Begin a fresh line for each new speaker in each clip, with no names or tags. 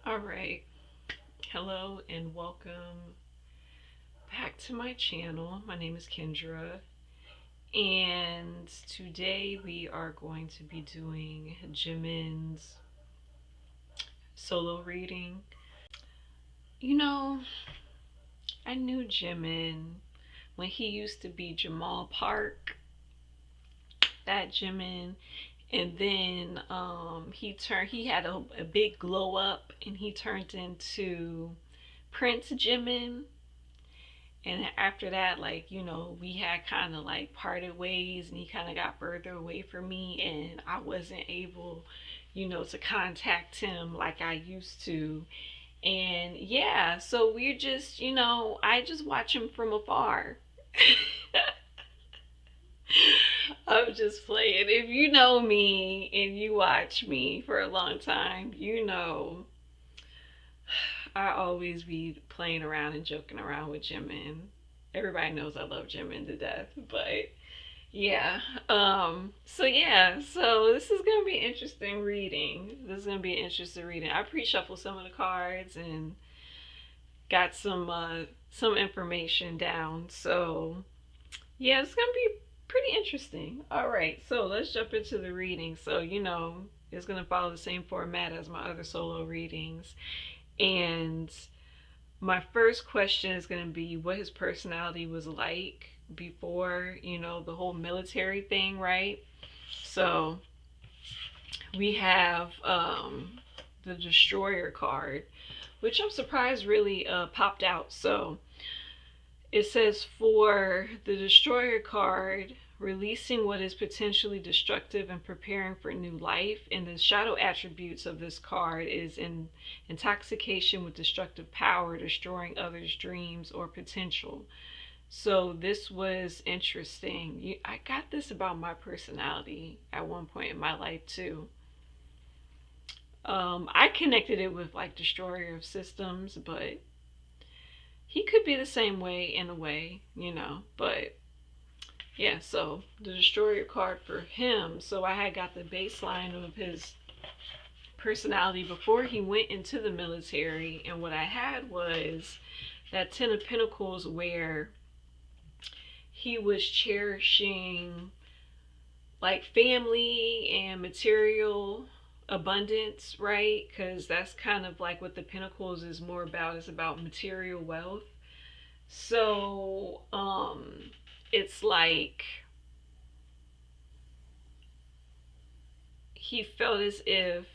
All right. Hello and welcome back to my channel. My name is Kendra, and today we are going to be doing Jimin's solo reading. You know, I knew Jimin when he used to be Jamal Park, that Jimin, and then he had a big glow up and he turned into Prince Jimin. And after that, like, we had kind of like parted ways and he kind of got further away from me and I wasn't able, to contact him like I used to. And yeah, so we're just, I just watch him from afar. I'm just playing. If you know me and you watch me for a long time, I always be playing around and joking around with Jimin. Everybody knows I love Jimin to death, but yeah. So this is gonna be interesting reading. This is gonna be an interesting reading. I pre-shuffled some of the cards and got some information down. So yeah, it's gonna be pretty interesting. All right, so let's jump into the reading. So it's gonna follow the same format as my other solo readings, and my first question is going to be what his personality was like before, the whole military thing, right? So we have the Destroyer card, which I'm surprised really popped out. So it says for the Destroyer card, releasing what is potentially destructive and preparing for new life. And the shadow attributes of this card is in intoxication with destructive power, destroying others' dreams or potential. So this was interesting. I got this about my personality at one point in my life too. I connected it with like destroyer of systems, but he could be the same way in a way, but yeah, so the destroyer card for him. So I had got the baseline of his personality before he went into the military, and what I had was that Ten of Pentacles where he was cherishing like family and material abundance, right? Because that's kind of like what the Pentacles is more about. It's about material wealth. So it's like he felt as if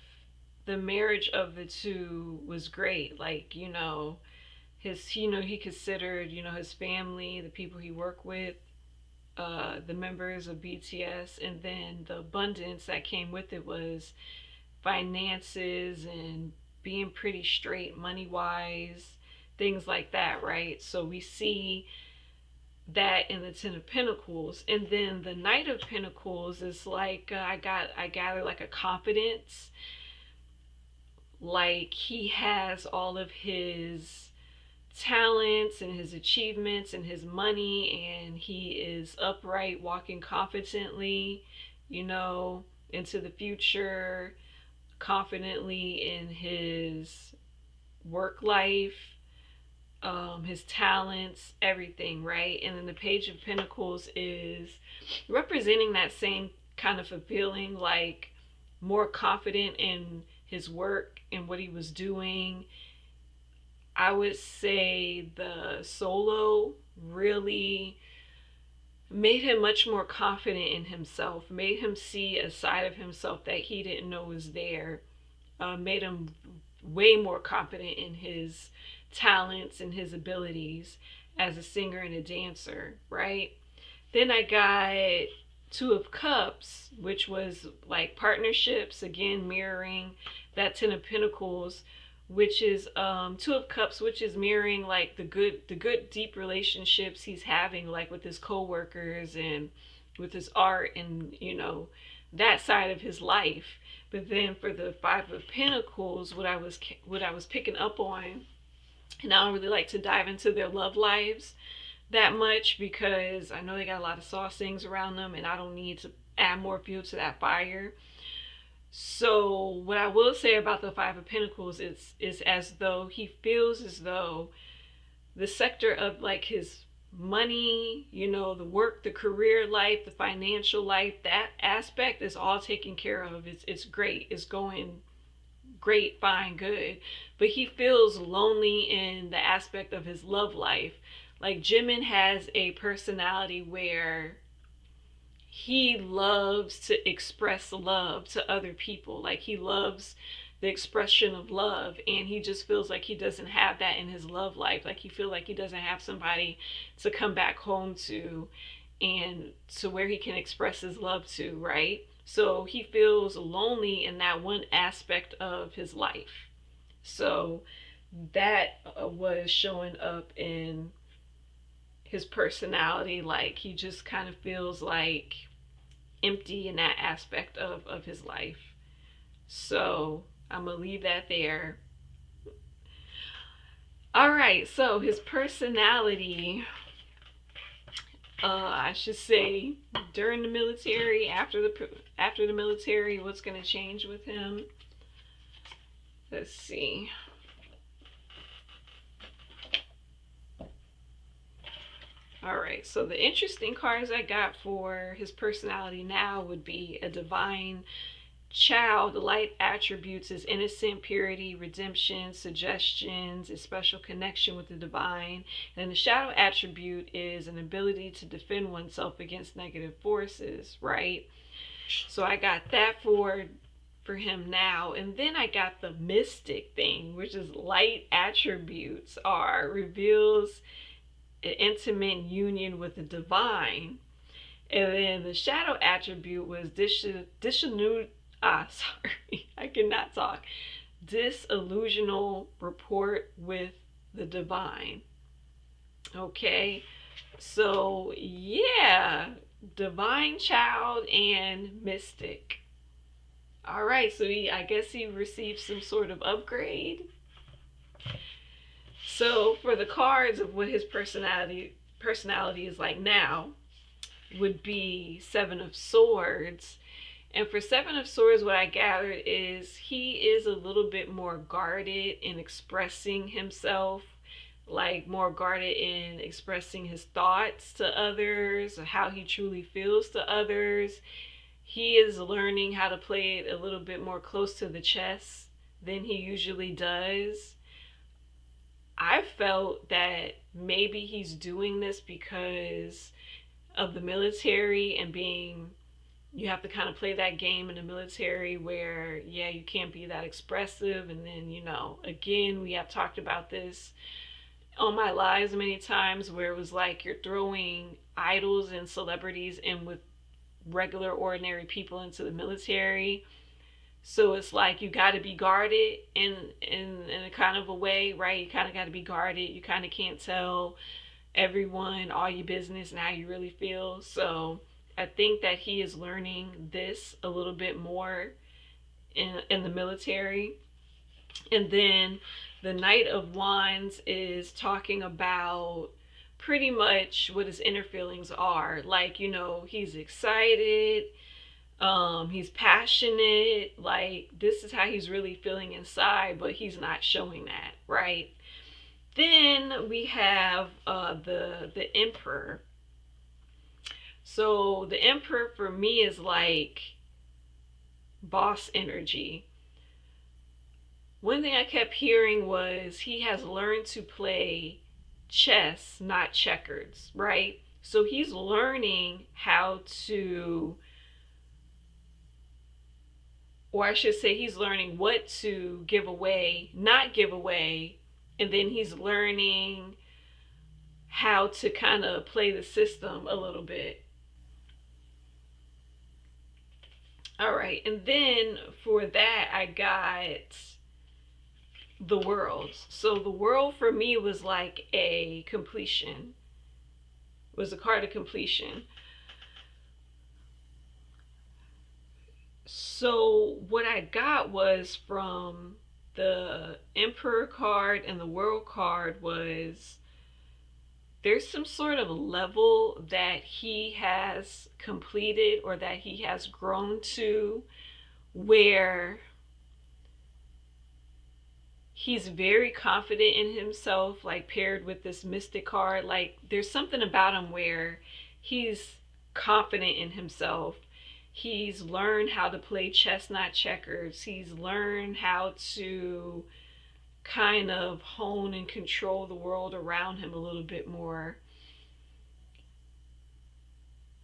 the marriage of the two was great. Like, he considered, his family, the people he worked with, the members of BTS, and then the abundance that came with it was finances and being pretty straight money wise, things like that, right? So we see that in the Ten of Pentacles, and then the Knight of Pentacles is like I gather like a confidence, like he has all of his talents and his achievements and his money, and he is upright, walking confidently, into the future, confidently in his work life, his talents, everything, right? And then the Page of Pentacles is representing that same kind of a feeling, like more confident in his work and what he was doing. I would say the solo really made him much more confident in himself, made him see a side of himself that he didn't know was there, made him way more confident in his talents and his abilities as a singer and a dancer, right? Then I got Two of Cups, which was like partnerships, again mirroring that Ten of Pentacles, which is Two of Cups, which is mirroring like the good deep relationships he's having, like with his co-workers and with his art and that side of his life. But then for the Five of Pentacles, what I was picking up on, and I don't really like to dive into their love lives that much because I know they got a lot of sauce things around them and I don't need to add more fuel to that fire. So what I will say about the Five of Pentacles is as though he feels as though the sector of like his money, you know, the work, the career life, the financial life, that aspect is all taken care of. It's great. It's going great, fine, good. But he feels lonely in the aspect of his love life. Like Jimin has a personality where he loves to express love to other people. Like he loves the expression of love, and he just feels like he doesn't have that in his love life. Like he feels like he doesn't have somebody to come back home to and to where he can express his love to, right? So he feels lonely in that one aspect of his life. So that was showing up in his personality. Like he just kind of feels like empty in that aspect of his life. So I'm gonna leave that there. All right, so his personality, I should say, during the military, after the military, what's gonna change with him? Let's see. All right, so the interesting cards I got for his personality now would be a divine child. The light attributes is innocent, purity, redemption, suggestions, a special connection with the divine. And the shadow attribute is an ability to defend oneself against negative forces, right? So I got that for him now. And then I got the mystic thing, which is light attributes are reveals an intimate union with the divine. And then the shadow attribute was sorry, I cannot talk. Disillusional rapport with the divine. Okay, so yeah, divine child and mystic. All right, so I guess he received some sort of upgrade. So for the cards of what his personality is like now would be Seven of Swords. And for Seven of Swords, what I gathered is he is a little bit more guarded in expressing himself, like more guarded in expressing his thoughts to others, or how he truly feels to others. He is learning how to play it a little bit more close to the chest than he usually does. I felt that maybe he's doing this because of the military and being, you have to kind of play that game in the military where, yeah, you can't be that expressive. And then, you know, again, we have talked about this on my lives many times where it was like you're throwing idols and celebrities in with regular, ordinary people into the military. So it's like you got to be guarded in a kind of a way, right? You kind of got to be guarded. You kind of can't tell everyone all your business and how you really feel. So I think that he is learning this a little bit more in the military. And then the Knight of Wands is talking about pretty much what his inner feelings are. Like, you know, he's excited, he's passionate, like this is how he's really feeling inside, but he's not showing that, right? Then we have the Emperor. So the Emperor for me is like boss energy. One thing I kept hearing was he has learned to play chess, not checkers, right? So he's learning how to, or I should say he's learning what to give away, not give away, and then he's learning how to kind of play the system a little bit. All right, and then for that I got the World. So the World for me was like a completion. It was a card of completion. So what I got was from the Emperor card and the World card was there's some sort of level that he has completed or that he has grown to where he's very confident in himself, like paired with this mystic card. Like there's something about him where he's confident in himself. He's learned how to play chess, not checkers. He's learned how to kind of hone and control the world around him a little bit more.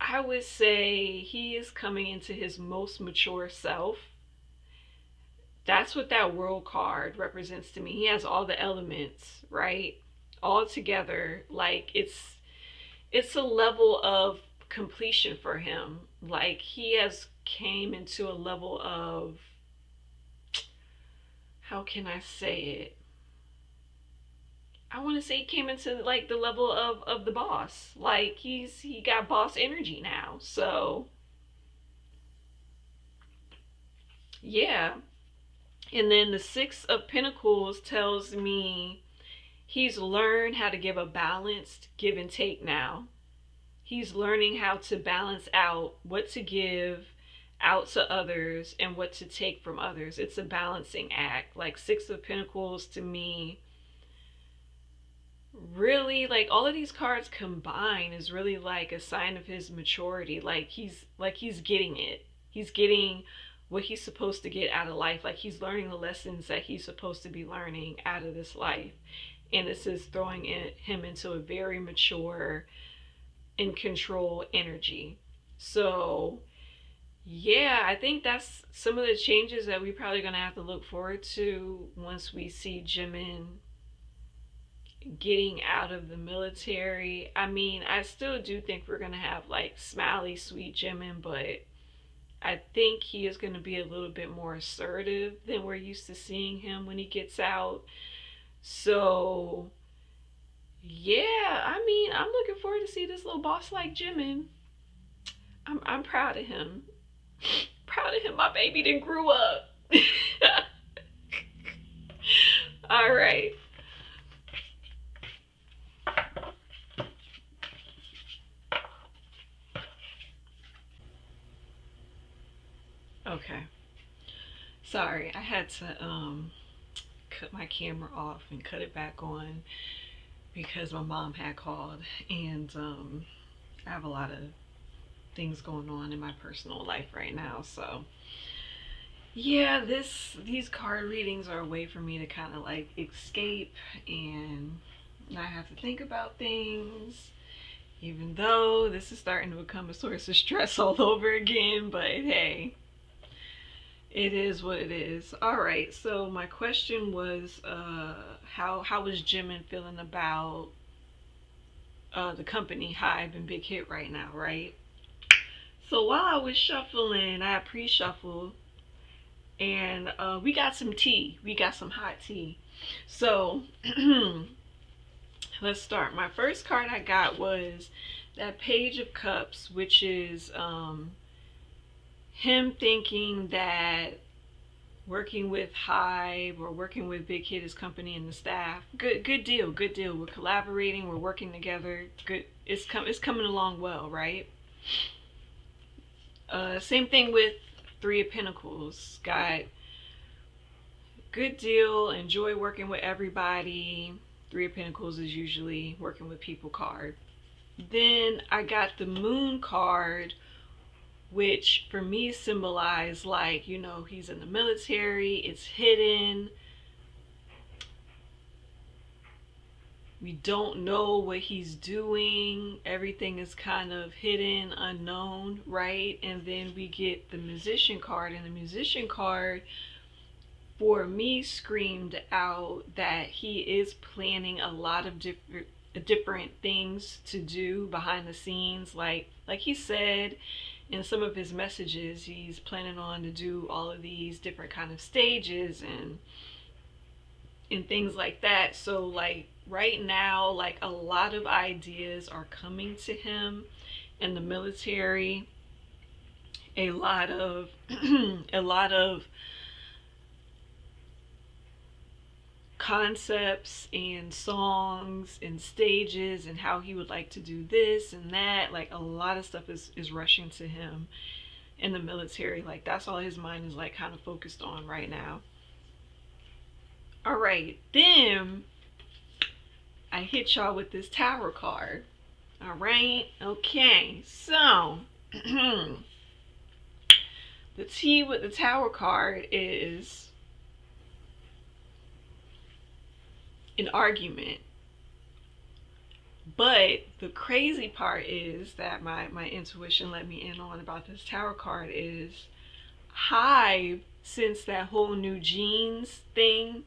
I would say he is coming into his most mature self. That's what that world card represents to me. He has all the elements, right? All together. Like it's a level of completion for him. Like he has came into a level of, how can I say it? I want to say he came into like the level of the boss. Like he got boss energy now. So, yeah. And then the 6 of Pentacles tells me he's learned how to give a balanced give and take now. He's learning how to balance out what to give out to others and what to take from others. It's a balancing act. Like 6 of Pentacles to me, really, like all of these cards combined is really like a sign of his maturity. Like he's getting it. He's getting what he's supposed to get out of life. Like he's learning the lessons that he's supposed to be learning out of this life. And this is throwing him into a very mature and control energy. So yeah, I think that's some of the changes that we're probably gonna have to look forward to once we see Jimin getting out of the military. I mean, I still do think we're gonna have like smiley, sweet Jimin, but I think he is gonna be a little bit more assertive than we're used to seeing him when he gets out. So yeah, I mean, I'm looking forward to see this little boss like Jimin. I'm proud of him. Proud of him. My baby didn't grew up. All right. Okay. Sorry, I had to cut my camera off and cut it back on because my mom had called, and I have a lot of things going on in my personal life right now. So yeah, these card readings are a way for me to kind of like escape and not have to think about things, even though this is starting to become a source of stress all over again. But hey, it is what it is. All right. So my question was, how was Jimin feeling about the company Hybe and Big Hit right now, right? So while I was shuffling, I pre-shuffled, and we got some tea. We got some hot tea. So let's start. My first card I got was that Page of Cups, which is him thinking that working with Hybe or working with Big Hit, his company and the staff, good deal, good deal. We're collaborating, we're working together. Good, it's coming along well, right? Same thing with Three of Pentacles. Got good deal, enjoy working with everybody. Three of Pentacles is usually working with people card. Then I got the Moon card, which for me symbolized, like, you know, he's in the military, it's hidden. We don't know what he's doing. Everything is kind of hidden, unknown, right? And then we get the Musician card, and the Musician card for me screamed out that he is planning a lot of different things to do behind the scenes. Like he said in some of his messages, he's planning on to do all of these different kind of stages and things like that. So like right now, like a lot of ideas are coming to him in the military. A lot of a lot of concepts and songs and stages and how he would like to do this and that. Like a lot of stuff is rushing to him. in the military. Like, that's all his mind is like kind of focused on right now. All right, then I hit y'all with this tower card. All right, okay, so the T with the tower card is an argument. But the crazy part is that my intuition let me in on about this tower card is Hybe, since that whole new jeans thing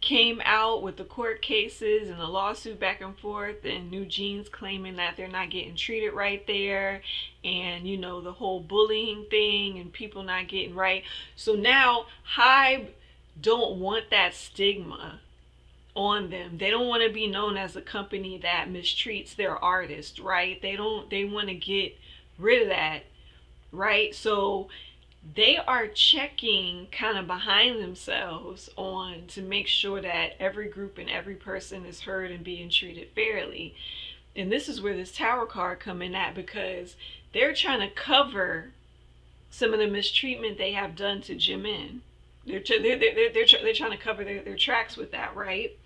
came out with the court cases and the lawsuit back and forth, and new jeans claiming that they're not getting treated right there, and you know, the whole bullying thing and people not getting right. So now Hybe don't want that stigma on them. They don't want to be known as a company that mistreats their artists, right? They want to get rid of that, right? So they are checking kind of behind themselves on to make sure that every group and every person is heard and being treated fairly. And this is where this tower card come in at, because they're trying to cover some of the mistreatment they have done to Jimin. They're trying to cover their tracks with that, right?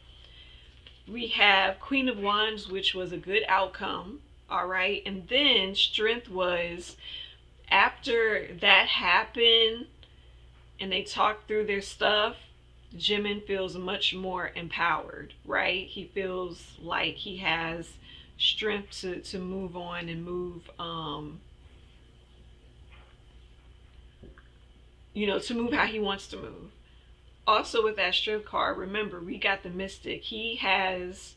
We have Queen of Wands, which was a good outcome, all right? And then Strength was, after that happened and they talked through their stuff, Jimin feels much more empowered, right? He feels like he has strength to move on and move, to move how he wants to move. Also with that Strength card, remember, we got the Mystic. He has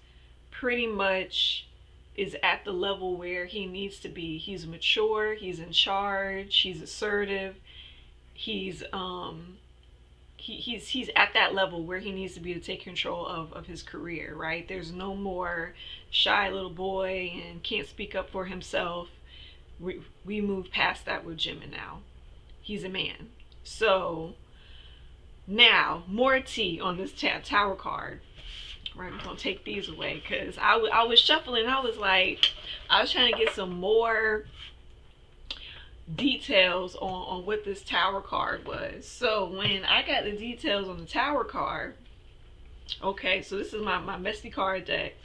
pretty much is at the level where he needs to be. He's mature, he's in charge, he's assertive, he's he's at that level where he needs to be to take control of his career, right? There's no more shy little boy and can't speak up for himself. We move past that with Jimin now. He's a man. So now, more tea on this tower card. Right, I'm gonna take these away because I was shuffling. I was trying to get some more details on what this tower card was. So when I got the details on the tower card, okay, so this is my messy card deck.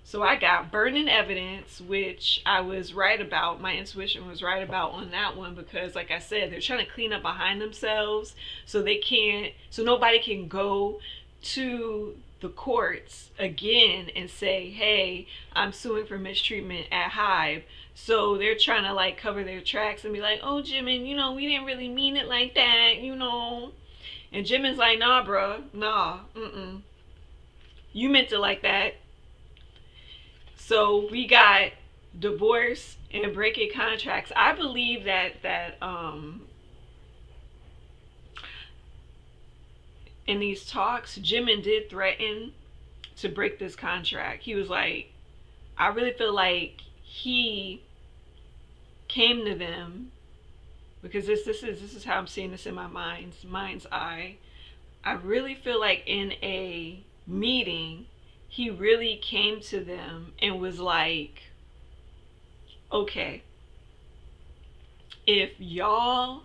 So I got burning evidence, which I was right about. My intuition was right about on that one, because like I said, they're trying to clean up behind themselves so nobody can go to the courts again and say, hey, I'm suing for mistreatment at Hybe. So they're trying to like cover their tracks and be like, oh, Jimin, we didn't really mean it like that, And Jimin's like, nah, bruh, nah, you meant it like that. So we got divorce and breaking contracts. I believe that in these talks, Jimin did threaten to break this contract. He was like, I really feel like he came to them, because this is how I'm seeing this in my mind's eye. I really feel like in a meeting, he really came to them and was like, okay, if y'all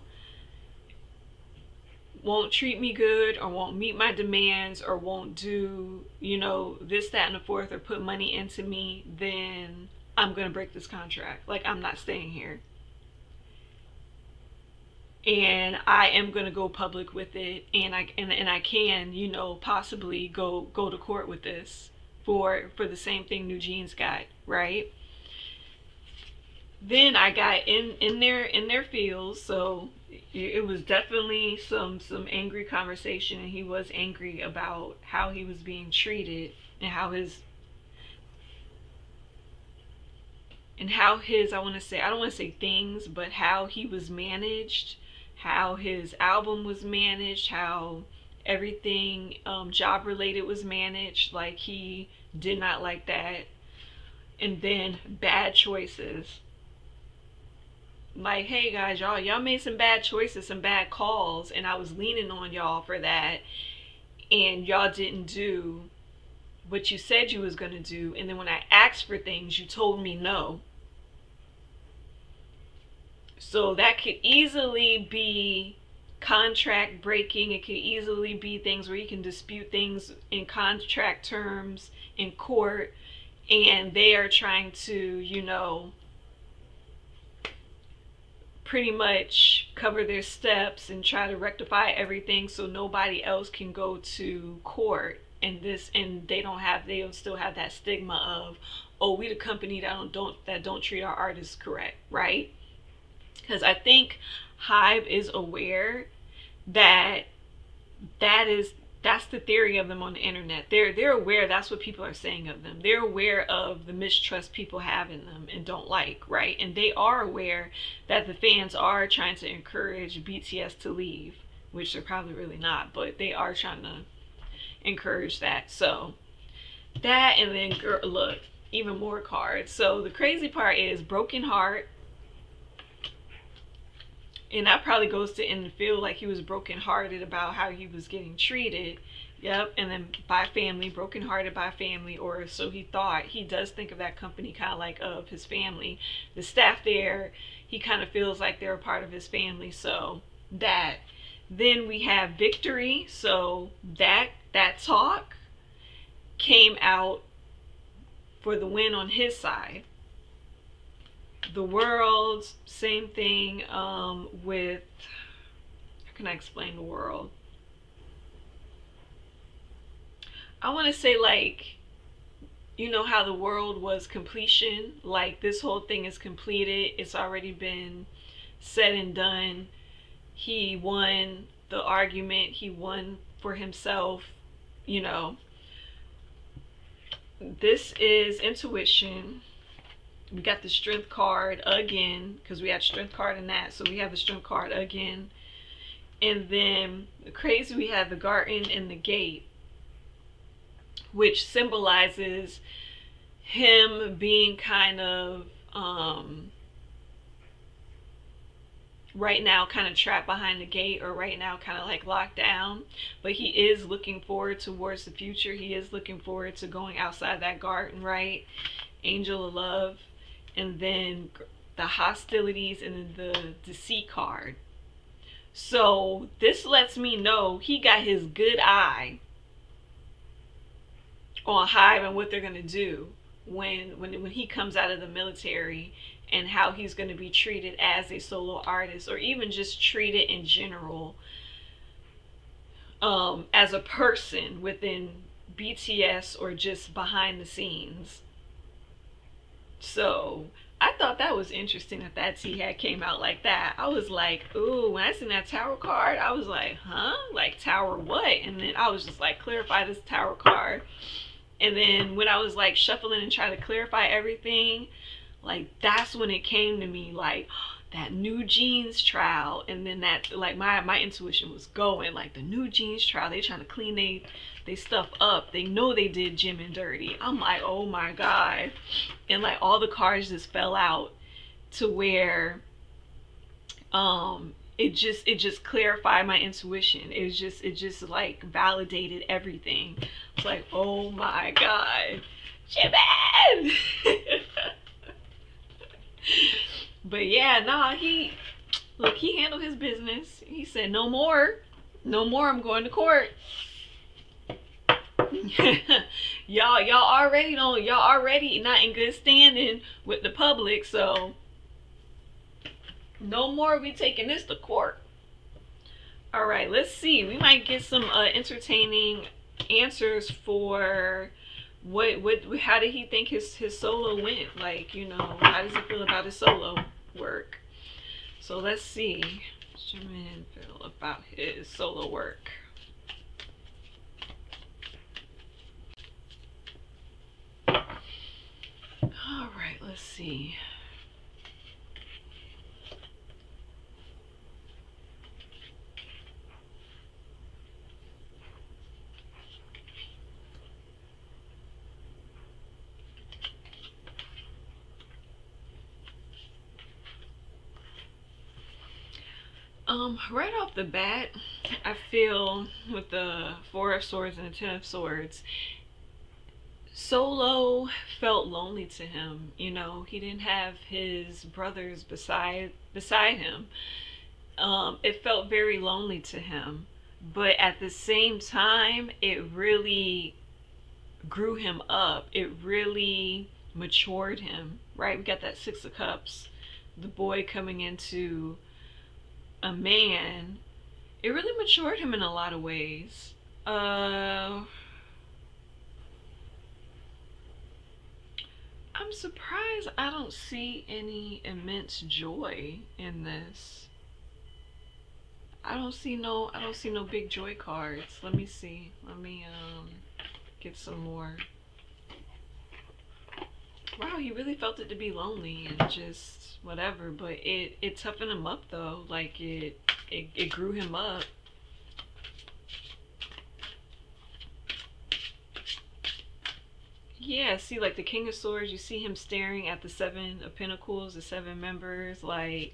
won't treat me good or won't meet my demands or won't do, this, that, and the fourth, or put money into me, then I'm going to break this contract. Like, I'm not staying here. And I am going to go public with it. And I can, possibly go to court with this for the same thing New Jeans got, right? Then I got in their feels, so it was definitely some angry conversation, and he was angry about how he was being treated and how his I don't want to say things, but how he was managed, how his album was managed, how everything job related was managed. Like, he did not like that. And then bad choices. Like, hey guys, y'all made some bad choices, some bad calls, and I was leaning on y'all for that, and y'all didn't do what you said you was gonna do. And then when I asked for things, you told me no. So that could easily be contract breaking. It could easily be things where you can dispute things in contract terms in court, and they are trying to, pretty much cover their steps and try to rectify everything so nobody else can go to court. And they don't still have that stigma of, oh, we the company that don't treat our artists correct, right? Because I think Hybe is aware that that is that's the theory of them on the internet. They're aware that's what people are saying of them. They're aware of the mistrust people have in them and don't like, right? And they are aware that the fans are trying to encourage BTS to leave, which they're probably really not, but they are trying to encourage that. So that, and then look, even more cards. So the crazy part is Broken Heart, and that probably goes to in the field like he was brokenhearted about how he was getting treated. Yep. And then by family, brokenhearted by family, or so he thought. He does think of that company kind of like of his family. The staff there, he kind of feels like they're a part of his family. So that. Then we have Victory. So that talk came out for the win on his side. The World, same thing, with, how can I explain the World? I want to say, like, you know how the World was completion? Like, this whole thing is completed. It's already been said and done. He won the argument. He won for himself, you know. This is Intuition. We got the Strength card again, because we had Strength card in that, so we have the Strength card again. And then the crazy, we have the Garden and the Gate, which symbolizes him being kind of right now kind of trapped behind the gate, or right now kind of like locked down, but he is looking forward towards the future. He is looking forward to going outside that garden, right? Angel of Love. And then the Hostilities and the Deceit card. So this lets me know he got his good eye on Hybe and what they're gonna do when he comes out of the military, and how he's going to be treated as a solo artist, or even just treated in general, as a person within BTS or just behind the scenes. So I thought that was interesting that tea had came out like that. I was like, ooh, when I seen that Tower card, I was like, huh? Like, Tower what? And then I was just like, clarify this Tower card. And then when I was like shuffling and trying to clarify everything, like, that's when it came to me, like, that New Jeans trial. And then that, like, my intuition was going, like, the New Jeans trial, they trying to clean they stuff up. They know they did Jimin dirty. I'm like, oh my god. And like all the cards just fell out to where it just clarified my intuition. It just like validated everything. It's like, oh my god, Jimin. But yeah, nah, he handled his business. He said, no more, I'm going to court. y'all already not in good standing with the public, so no more, we taking this to court. All right, let's see, we might get some entertaining answers for what how did he think his solo went, like, you know, how does he feel about his solo work? So let's see, Jimin feel about his solo work. All right, let's see. Right off the bat, I feel with the Four of Swords and the Ten of Swords, Solo felt lonely to him. You know, he didn't have his brothers beside him. It felt very lonely to him. But at the same time, it really grew him up. It really matured him, right? We got that Six of Cups, the boy coming into a man. It really matured him in a lot of ways. I'm surprised I don't see any immense joy in this. I don't see no big joy cards. Let me see. Let me get some more. Wow, he really felt it to be lonely and just whatever, but it toughened him up though. Like it grew him up. Yeah, see, like the King of Swords, you see him staring at the Seven of Pentacles, the seven members, like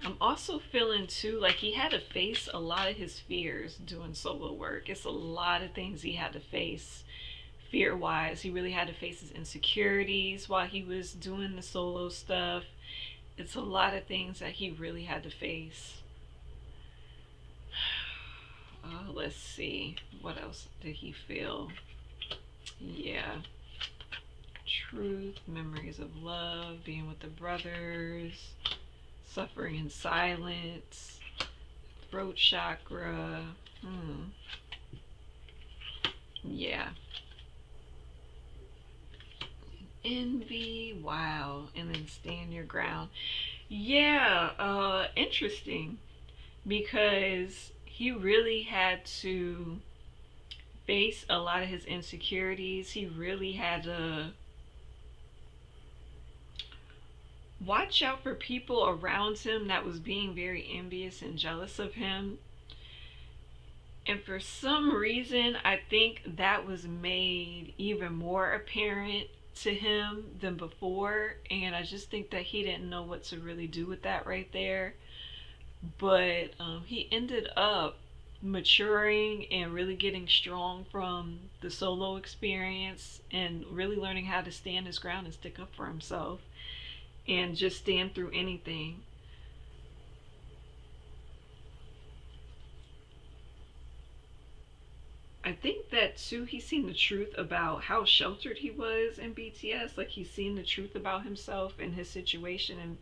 I'm also feeling too like he had to face a lot of his fears doing solo work. It's a lot of things he had to face fear wise. He really had to face his insecurities while he was doing the solo stuff. It's a lot of things that he really had to face. Let's see. What else did he feel? Yeah. Truth, memories of love, being with the brothers, suffering in silence, throat chakra. Yeah. Envy, wow, and then stand your ground. Yeah, interesting because he really had to face a lot of his insecurities. He really had to watch out for people around him that was being very envious and jealous of him. And for some reason, I think that was made even more apparent to him than before. And I just think that he didn't know what to really do with that right there. But he ended up maturing and really getting strong from the solo experience and really learning how to stand his ground and stick up for himself and just stand through anything. I think that too, he's seen the truth about how sheltered he was in BTS. Like he's seen the truth about himself and his situation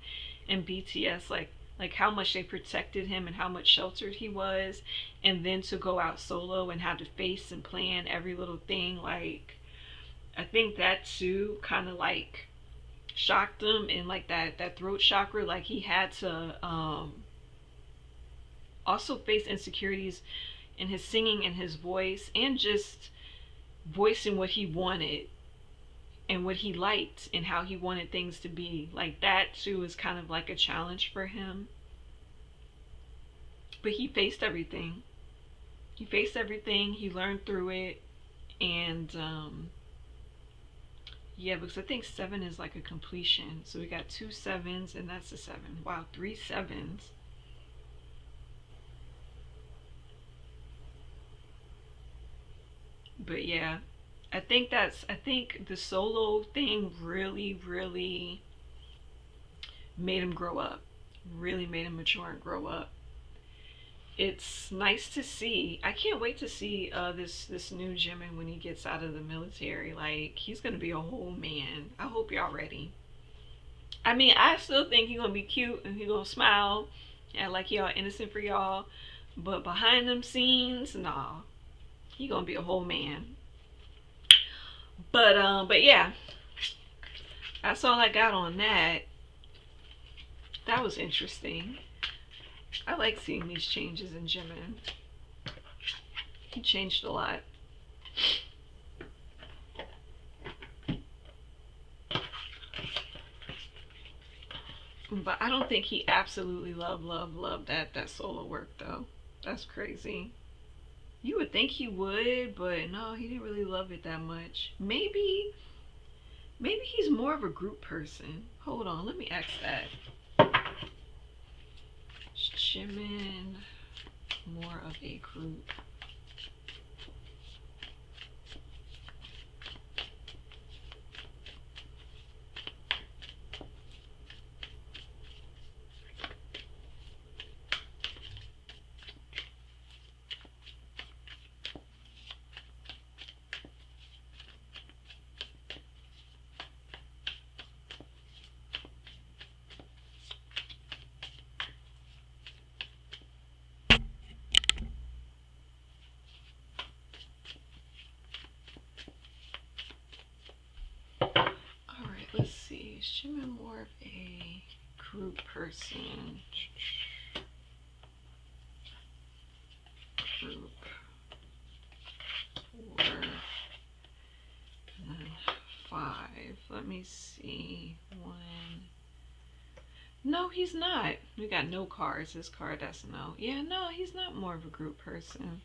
in BTS. Like how much they protected him and how much sheltered he was, and then to go out solo and have to face and plan every little thing. Like I think that too kind of like shocked him, and like that throat chakra. Like he had to also face insecurities in his singing and his voice and just voicing what he wanted and what he liked and how he wanted things to be. Like that too is kind of like a challenge for him. But he faced everything. He faced everything. He learned through it. And yeah, because I think 7 is like a completion. So we got 2 sevens and that's a 7. Wow, 3 sevens. But yeah, I think the solo thing really made him grow up. Really made him mature and grow up. It's nice to see. I can't wait to see this new Jimin when he gets out of the military. Like he's gonna be a whole man. I hope y'all ready. I mean, I still think he's gonna be cute and he gonna smile and like he all innocent for y'all. But behind them scenes, nah, he gonna be a whole man. But yeah, that's all I got on that. That was interesting. I like seeing these changes in Jimin. He changed a lot. But I don't think he absolutely loved that solo work though. That's crazy. You would think he would, but no, he didn't really love it that much. Maybe he's more of a group person. Hold on, let me ask that. Is Jimin more of a group? Alright, let's see. Is Jimin more of a group person? Group. 4. And then 5. Let me see. 1. No, he's not. We got no cards. This card, that's no. Yeah, no, he's not more of a group person.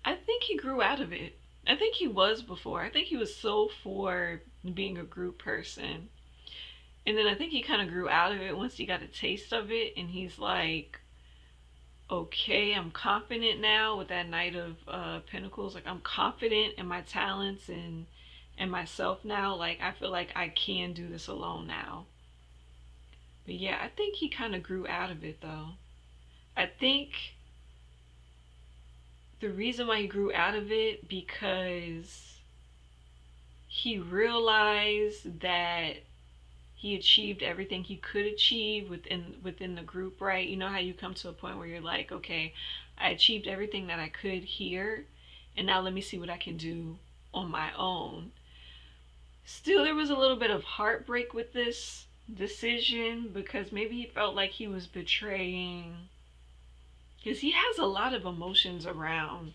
I think he grew out of it. I think he was before. I think he was so for being a group person. And then I think he kind of grew out of it once he got a taste of it. And he's like, okay, I'm confident now with that Knight of Pentacles. Like, I'm confident in my talents and myself now. Like, I feel like I can do this alone now. But yeah, I think he kind of grew out of it though. I think the reason why he grew out of it because he realized that he achieved everything he could achieve within the group, right? You know how you come to a point where you're like, okay, I achieved everything that I could here, and now let me see what I can do on my own. Still, there was a little bit of heartbreak with this decision because maybe he felt like he was betraying, because he has a lot of emotions around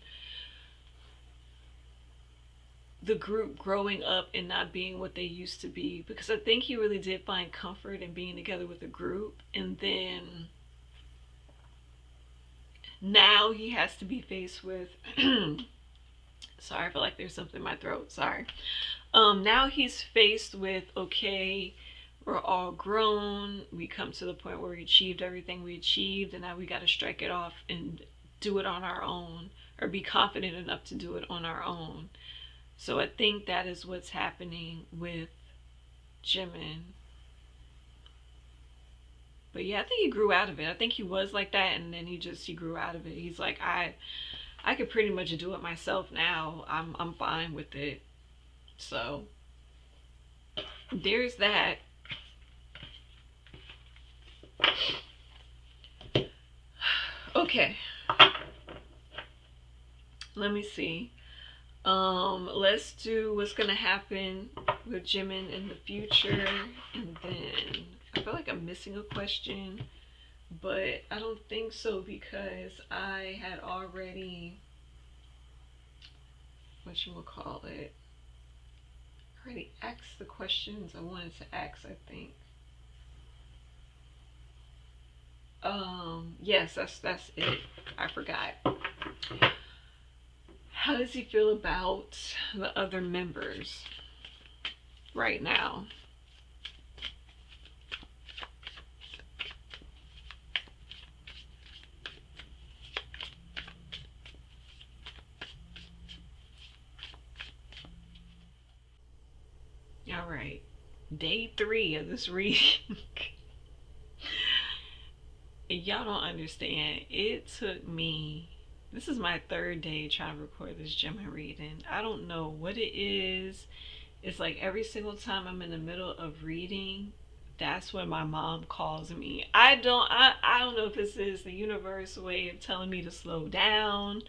the group growing up and not being what they used to be, because I think he really did find comfort in being together with a group, and then now he has to be faced with sorry, I feel like there's something in my throat, sorry. Now he's faced with, okay, we're all grown, we come to the point where we achieved everything we achieved, and now we got to strike it off and do it on our own, or be confident enough to do it on our own. So I think that is what's happening with Jimin. But yeah, I think he grew out of it. I think he was like that, and then he grew out of it. He's like, I could pretty much do it myself now. I'm fine with it. So there's that. Okay. Let me see. Let's do what's gonna happen with Jimin in the future, and then I feel like I'm missing a question, but I don't think so because I had already, whatchamacallit, already asked the questions I wanted to ask, I think. Yes, that's it. I forgot. How does he feel about the other members right now? All right, day 3 of this reading. Y'all don't understand. It took me, this is my 3rd day trying to record this Jimin reading. I don't know what it is. It's like every single time I'm in the middle of reading, that's when my mom calls me. I don't know if this is the universe way of telling me to slow down.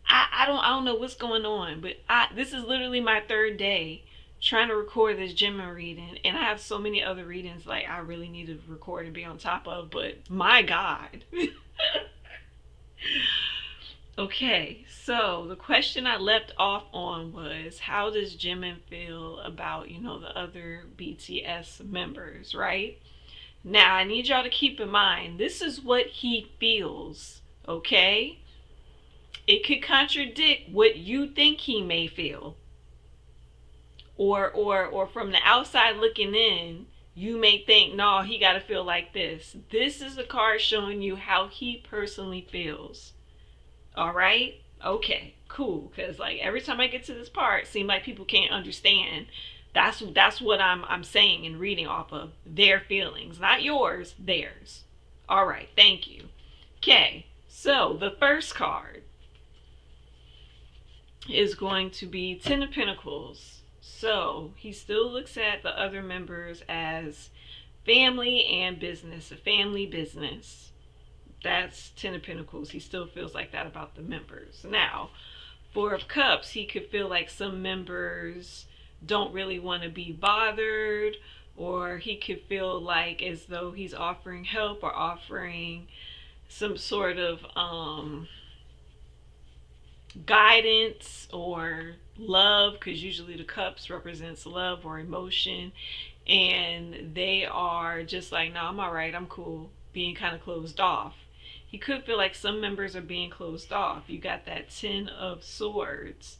I don't know what's going on, but this is literally my 3rd day trying to record this Jimin reading, and I have so many other readings like I really need to record and be on top of, but my God. Okay, so the question I left off on was, how does Jimin feel about, the other BTS members, right? Now, I need y'all to keep in mind, this is what he feels, okay? It could contradict what you think he may feel. Or from the outside looking in, you may think, no, he got to feel like this. This is the card showing you how he personally feels. All right? Okay, cool. Because like every time I get to this part, it seems like people can't understand. That's what I'm saying and reading off of their feelings, not yours, theirs. All right, thank you. Okay, so the first card is going to be Ten of Pentacles. So he still looks at the other members as family and business, a family business. That's Ten of Pentacles. He still feels like that about the members. Now, Four of Cups, he could feel like some members don't really want to be bothered, or he could feel like as though he's offering help or offering some sort of guidance or love, because usually the cups represents love or emotion, and they are just like, no, I'm all right, I'm cool, being kind of closed off. He could feel like some members are being closed off. You got that Ten of Swords,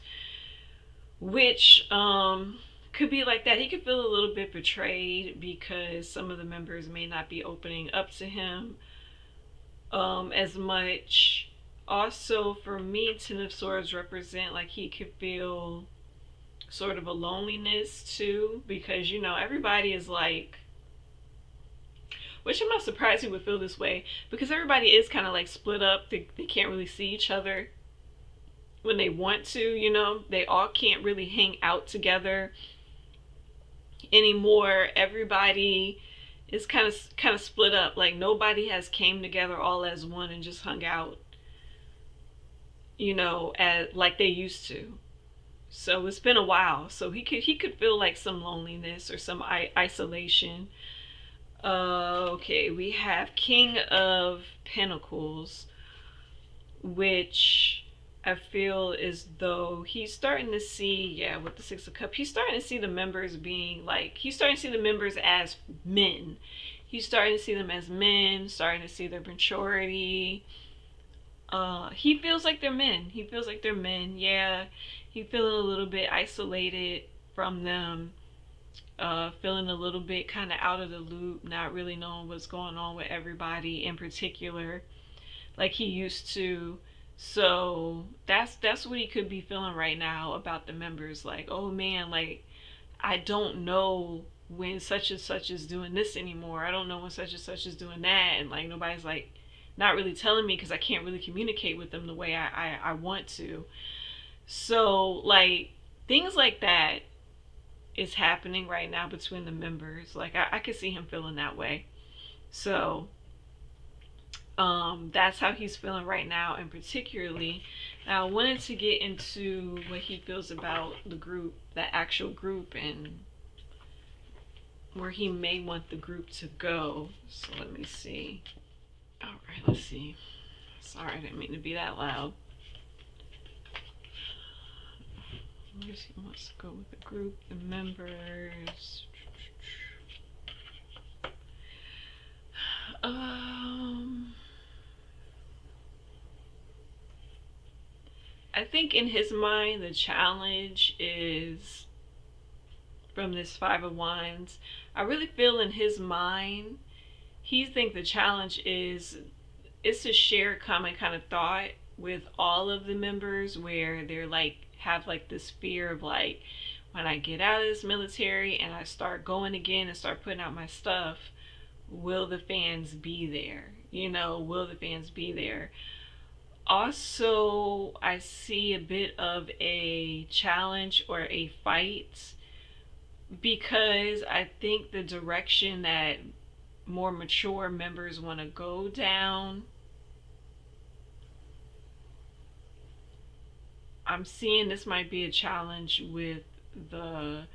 which could be like that. He could feel a little bit betrayed because some of the members may not be opening up to him as much. Also, for me, Ten of Swords represent like he could feel sort of a loneliness too, because everybody is like, which I'm not surprised he would feel this way, because everybody is kind of like split up. They can't really see each other when they want to. They all can't really hang out together anymore. Everybody is kind of split up. Like nobody has came together all as one and just hung out, as like they used to. So it's been a while. So he could feel like some loneliness or some isolation. Okay, we have King of Pentacles, which I feel as though he's starting to see, yeah, with the Six of Cups, he's starting to see the members being like, he's starting to see the members as men. He's starting to see them as men, starting to see their maturity. He feels like they're men. He feels like they're men. Yeah, he's feeling a little bit isolated from them. Feeling a little bit kind of out of the loop, not really knowing what's going on with everybody in particular, like he used to. So that's what he could be feeling right now about the members. Like, oh man, like I don't know when such and such is doing this anymore. I don't know when such and such is doing that, and like nobody's like not really telling me because I can't really communicate with them the way I want to. So like things like that is happening right now between the members. Like I could see him feeling that way. So that's how he's feeling right now, and particularly now I wanted to get into what he feels about the group, the actual group, and where he may want the group to go. So let me see. All right, let's see. Sorry, I didn't mean to be that loud. Where he wants to go with the group, the members. I think in his mind the challenge is from this Five of Wands. I really feel in his mind he think the challenge is it's a shared common kind of thought with all of the members, where they're like have like this fear of like, when I get out of this military and I start going again and start putting out my stuff, will the fans be there? Will the fans be there? Also, I see a bit of a challenge or a fight, because I think the direction that more mature members want to go down, I'm seeing this might be a challenge with the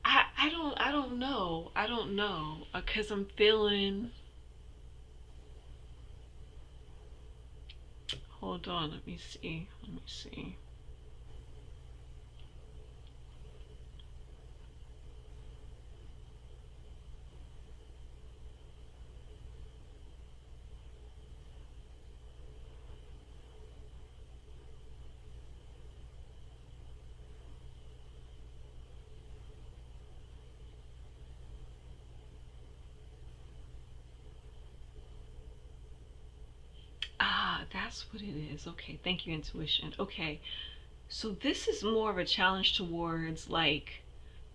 I don't know, because I'm feeling, Hold on, let me see. Let me see. Ah, that's what it is. Okay, thank you, intuition. Okay, so this is more of a challenge towards like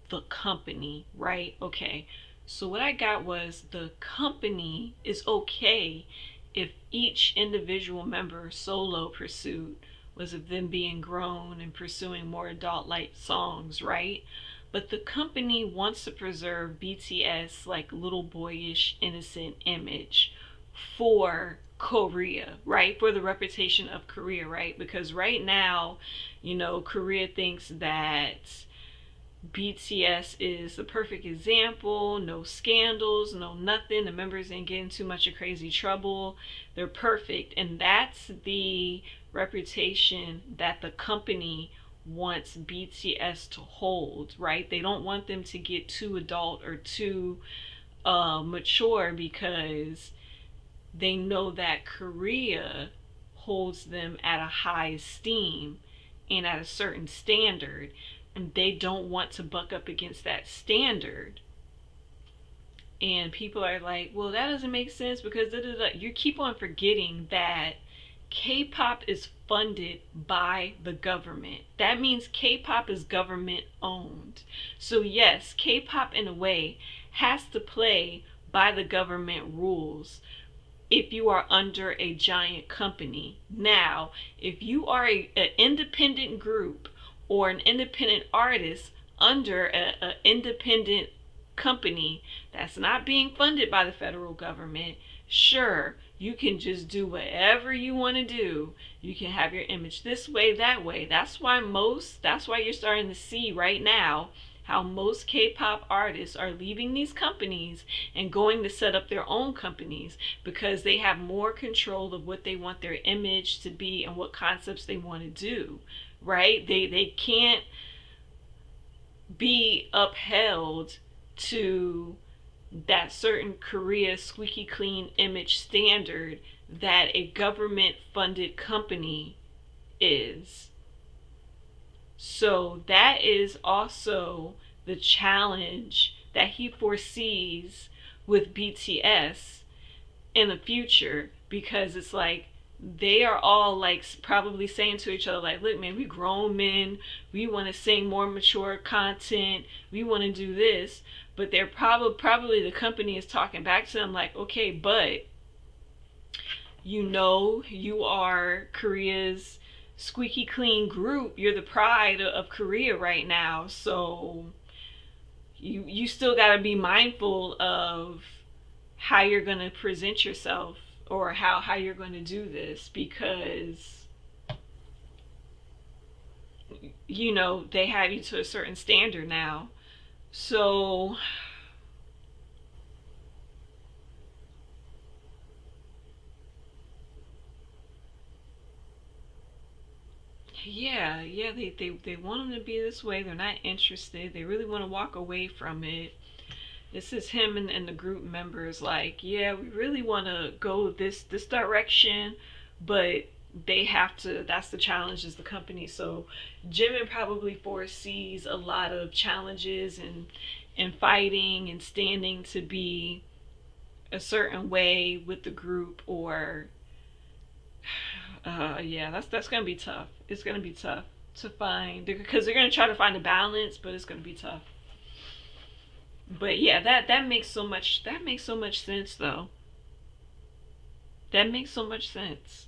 the company, right? Okay, so what I got was the company is okay if each individual member solo pursuit was of them being grown and pursuing more adult like songs, right? But the company wants to preserve BTS like little boyish innocent image for Korea, right? For the reputation of Korea, right? Because right now, Korea thinks that BTS is the perfect example. No scandals, no nothing. The members ain't getting too much of crazy trouble. They're perfect. And that's the reputation that the company wants BTS to hold, right? They don't want them to get too adult or too mature because they know that Korea holds them at a high esteem and at a certain standard, and they don't want to buck up against that standard. And people are like, well, that doesn't make sense because da, da, da. You keep on forgetting that K-pop is funded by the government. That means K-pop is government owned. So yes, K-pop in a way has to play by the government rules if you are under a giant company. Now, if you are an independent group or an independent artist under an independent company that's not being funded by the federal government, sure, you can just do whatever you want to do. You can have your image this way, that way. That's why you're starting to see right now how most K-pop artists are leaving these companies and going to set up their own companies because they have more control of what they want their image to be and what concepts they want to do, right? They can't be upheld to that certain Korea squeaky clean image standard that a government funded company is. So that is also the challenge that he foresees with BTS in the future, because it's like they are all like probably saying to each other like, look man, we grown men, we want to sing more mature content, we want to do this, but they're probably the company is talking back to them like, okay, but you are Korea's squeaky clean group, you're the pride of Korea right now, so you still got to be mindful of how you're going to present yourself or how you're going to do this, because they have you to a certain standard now. So yeah, they want them to be this way. They're not interested. They really want to walk away from it. This is him and the group members like, yeah, we really want to go this direction, but they have to. That's the challenge, is the company. So Jimin probably foresees a lot of challenges and fighting and standing to be a certain way with the group, or yeah, that's gonna be tough. It's gonna be tough to find, because they're gonna try to find a balance, but it's gonna be tough. But yeah, that makes so much sense though. That makes so much sense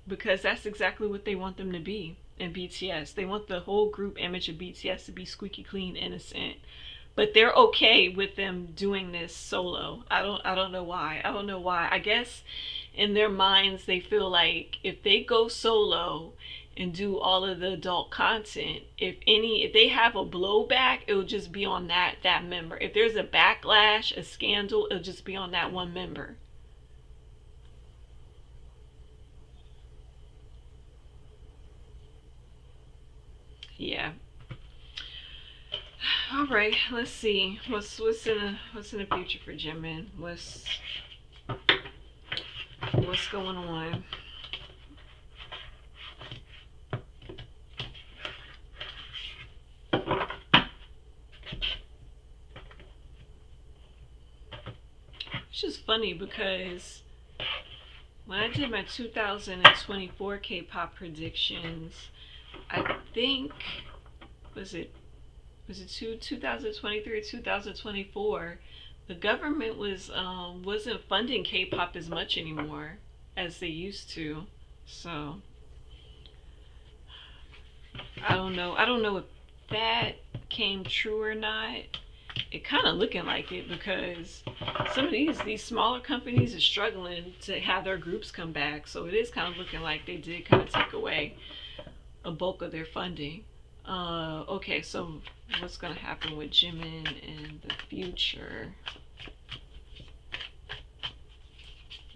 because that's exactly what they want them to be in BTS. They want the whole group image of BTS to be squeaky clean, innocent. But they're okay with them doing this solo. I don't know why. I don't know why. I guess in their minds they feel like if they go solo and do all of the adult content, if they have a blowback, it'll just be on that member. If there's a backlash, a scandal, it'll just be on that one member. Yeah. All right. Let's see. What's in the future for Jimin? What's going on? It's just funny because when I did my 2024 K-pop predictions, I think was it 2023 or 2024, the government wasn't funding K-pop as much anymore as they used to. So I don't know if that came true or not. It kind of looking like it because some of these smaller companies are struggling to have their groups come back. So it is kind of looking like they did kind of take away a bulk of their funding. Okay, so what's gonna happen with Jimin in the future?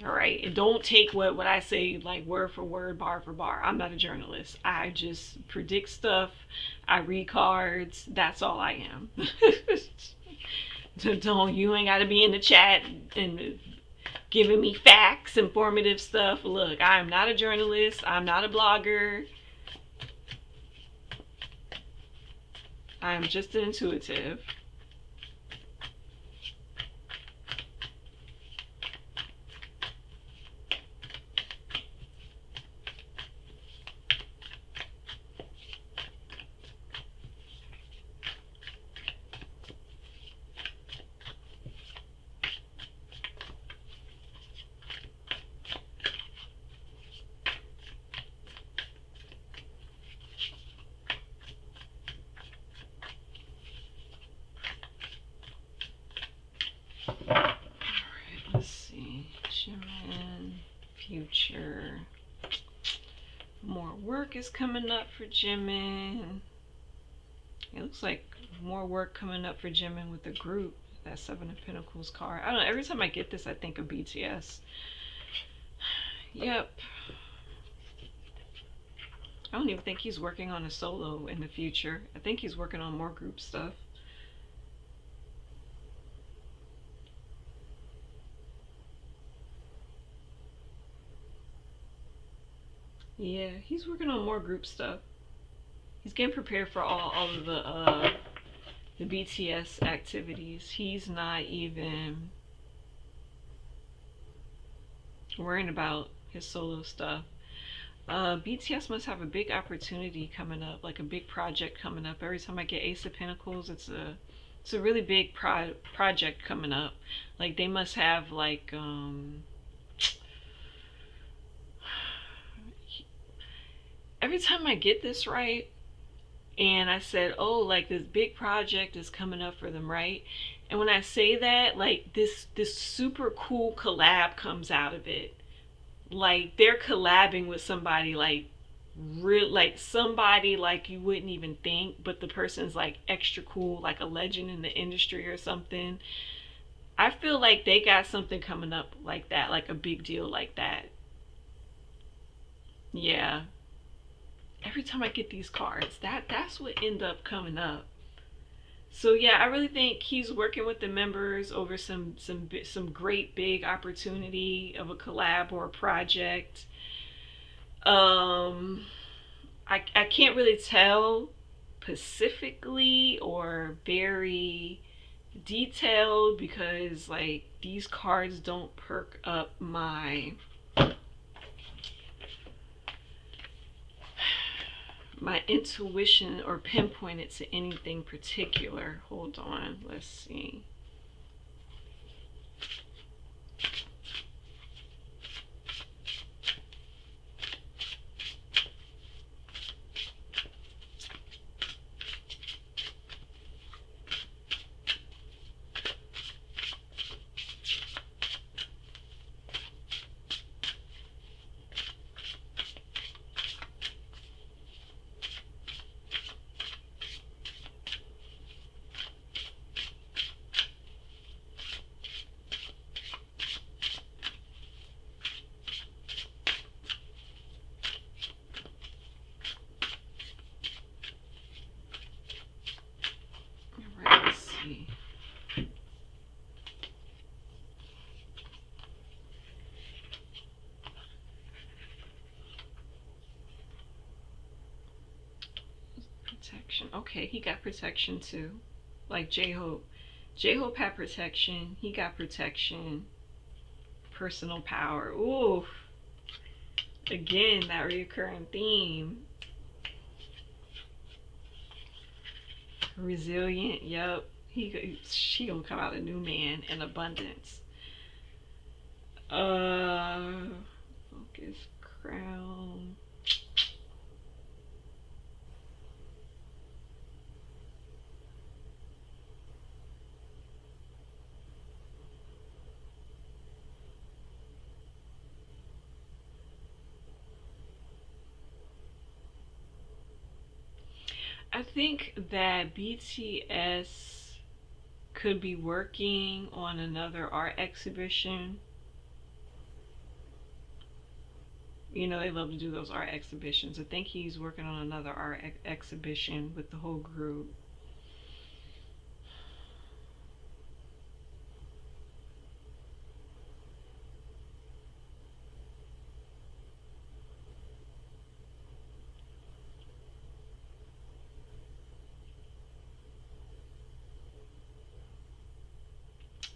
All right, and don't take what I say like word for word, bar for bar. I'm not a journalist. I just predict stuff. I read cards. That's all I am. Don't you ain't got to be in the chat and giving me facts, informative stuff. Look, I am not a journalist. I'm not a blogger. I am just an intuitive. Let's see. Jimin, future. More work is coming up for Jimin. It looks like more work coming up for Jimin with the group. That Seven of Pentacles card. I don't know. Every time I get this, I think of BTS. Yep. I don't even think he's working on a solo in the future. I think he's working on more group stuff. Yeah, he's working on more group stuff. He's getting prepared for all of the BTS activities. He's not even worrying about his solo stuff. BTS must have a big opportunity coming up, like a big project coming up. Every time I get Ace of Pentacles, it's a really big project coming up. Like they must have like every time I get this right, and I said, oh, like this big project is coming up for them, right? And when I say that, like this super cool collab comes out of it. Like they're collabing with somebody like real, like somebody like you wouldn't even think, but the person's like extra cool, like a legend in the industry or something. I feel like they got something coming up like that, like a big deal like that. Yeah. Every time I get these cards, that's what end up coming up. So yeah, I really think he's working with the members over some great big opportunity of a collab or a project. I can't really tell specifically or very detailed because like these cards don't perk up my intuition or pinpoint it to anything particular. Hold on, let's see. protection. Okay, he got protection too. Like J-Hope. J-Hope had protection. He got protection. Personal power. Ooh. Again, that recurring theme. Resilient. Yep. She gonna come out a new man in abundance. Focus, crown. I think that BTS could be working on another art exhibition. You know, they love to do those art exhibitions. I think he's working on another art exhibition with the whole group.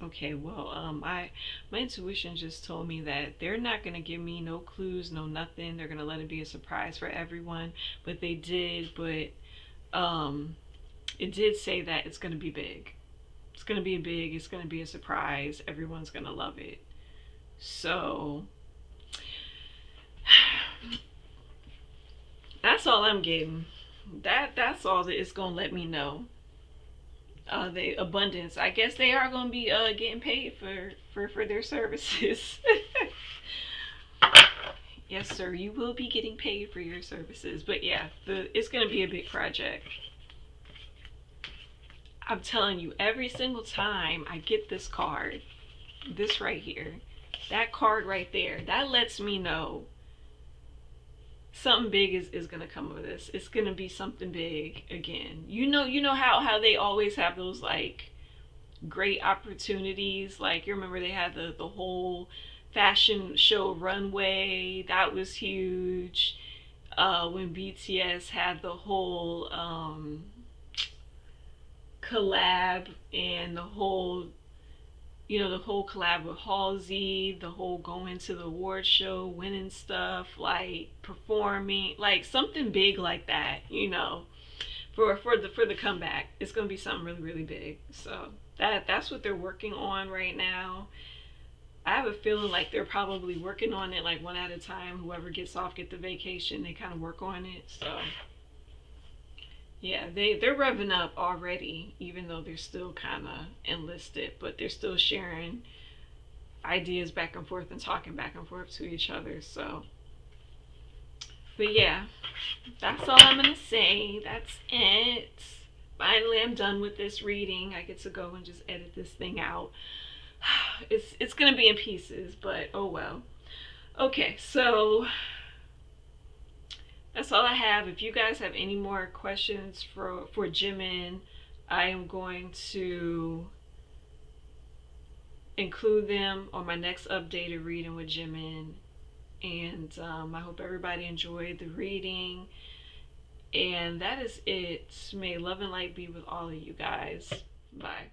Okay, well, my intuition just told me that they're not gonna give me no clues, no nothing. They're gonna let it be a surprise for everyone. But they did, but um, it did say that it's gonna be big. It's gonna be big. It's gonna be a surprise. Everyone's gonna love it. So that's all I'm getting. That's all that it's gonna let me know. The abundance. I guess they are gonna be getting paid for their services. Yes, sir. You will be getting paid for your services. But yeah, it's gonna be a big project. I'm telling you, every single time I get this card, this right here, that card right there, that lets me know something big is gonna come of this. It's gonna be something big again. You know how they always have those like great opportunities. Like you remember they had the whole fashion show runway that was huge. When BTS had the whole collab and the whole the whole collab with Halsey, the whole going to the award show, winning stuff, like performing, like something big like that, for the comeback. It's gonna be something really, really big. So that's what they're working on right now. I have a feeling like they're probably working on it like one at a time. Whoever gets off, get the vacation, they kind of work on it. So yeah, they're revving up already, even though they're still kind of enlisted, but they're still sharing ideas back and forth and talking back and forth to each other. So, but yeah, that's all I'm gonna say. That's it. Finally, I'm done with this reading. I get to go and just edit this thing out. It's gonna be in pieces, but oh well. Okay, so that's all I have. If you guys have any more questions for Jimin, I am going to include them on my next updated reading with Jimin. And I hope everybody enjoyed the reading. And that is it. May love and light be with all of you guys. Bye.